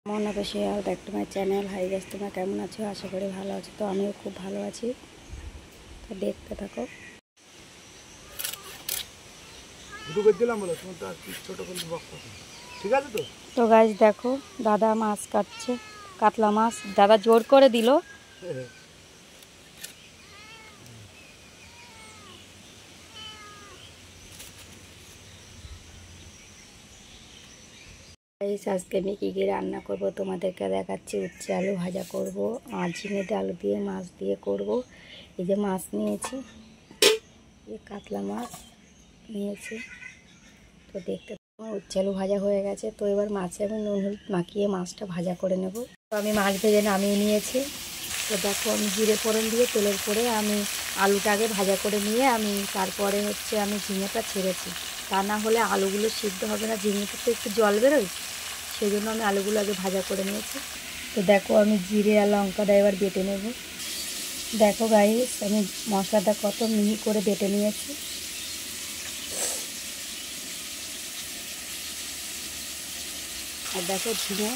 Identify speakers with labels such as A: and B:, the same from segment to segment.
A: মনে বসে আর back to my channel. Hi guys, তোমরা কেমন আছো? আশা করি ভালো আছো। তো আমিও খুব ভালো আছি, তো দেখতে থাকো।
B: ঠিক আছে।
A: তো গাইস দেখো, দাদা মাছ কাটছে, কাতলা মাছ। দাদা জোর করে দিল। আজকে আমি কী কী রান্না করব তোমাদেরকে দেখাচ্ছি। উচ্ছে আলু ভাজা করব, আর ঝিঙেতে আলু দিয়ে মাছ দিয়ে করব। এই যে মাছ নিয়েছি, এই কাতলা মাছ নিয়েছি। তো দেখতে উচ্ছে আলু ভাজা হয়ে গেছে। তো এবার মাছে আমি নুন হলুদ মাখিয়ে মাছটা ভাজা করে নেব। তো আমি মাছ ভেজে নামিয়ে নিয়েছি। তো দেখো, আমি জিরে ফোড়ন দিয়ে তেলের পরে আমি আলুটা আগে ভাজা করে নিয়ে আমি তারপরে আমি ঝিঙেটা ছেড়েছি। তা না হলে আলুগুলো সিদ্ধ হবে না, ঝিঙেতে তো একটু জল বেরোয়, সেই জন্য আমি আলুগুলো আগে ভাজা করে নিয়েছি। তো দেখো, আমি জিরে আর লঙ্কাটা এবার বেটে নেব। দেখো গাইস, আমি মশলাটা কত মিহি করে বেটে নিয়েছি। আর দেখো, ঝিঙে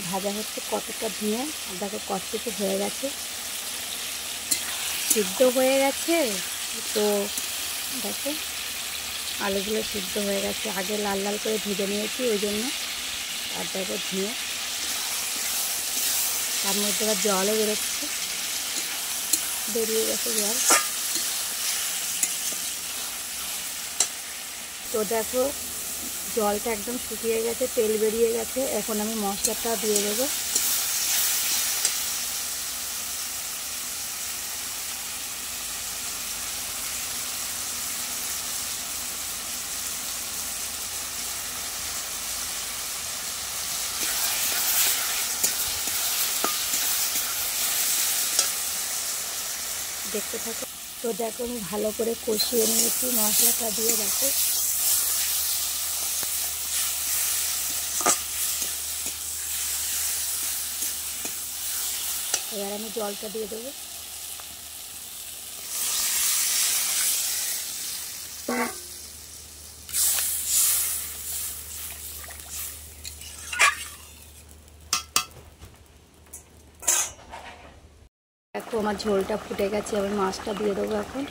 A: ভাজা হচ্ছে, কতটা ঝিঙে। আর দেখো কতটুকু হয়ে গেছে, সিদ্ধ হয়ে গেছে। তো দেখো, আলুগুলো সিদ্ধ হয়ে গেছে, আগে লাল লাল করে ভেজে নিয়েছি ওই জন্য। আর দেখো ঝিঙে, তার মধ্যে আবার জলও বেরোচ্ছে, বেরিয়ে গেছে জল। তো দেখো, জলটা একদম শুকিয়ে গেছে, তেল বেরিয়ে গেছে। এখন আমি মশলাটা দিয়ে দেবো। দেখতে থাকো। তো দেখো, আমি ভালো করে কষিয়ে নিয়েছি মশলাটা দিয়ে। দেখো, এবার আমি জলটা দিয়ে দেবো। দেখো, আমার ঝোলটা ফুটে গেছে, আমি মাছটা দিয়ে দেবো এখন।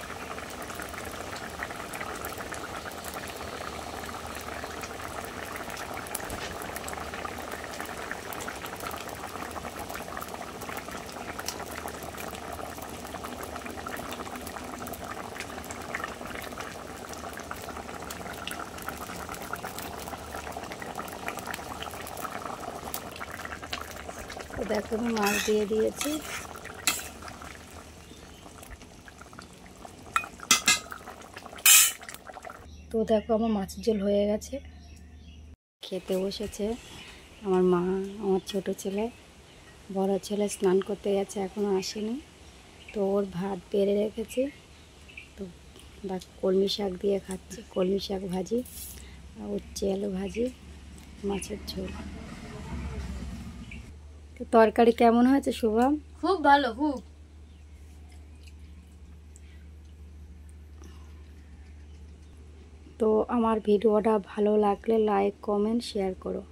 A: তো দেখো, আমি মাছ দিয়ে দিয়েছি। তো দেখো, আমার মাছের ঝোল হয়ে গেছে। খেতে বসেছে আমার মা, আমার ছোট ছেলে। বড় ছেলে স্নান করতে গেছে, এখনও আসেনি। তো ওর ভাত বেড়ে রেখেছি। তো কলমি শাক দিয়ে খাচ্ছে, কলমি শাক ভাজি আর উচ্ছে আলু ভাজি, মাছের ঝোল। তো তরকারি কেমন হয়েছে শুভম?
C: খুব ভালো, খুব।
A: তো আমার ভিডিওটা ভালো লাগলে লাইক কমেন্ট শেয়ার করো।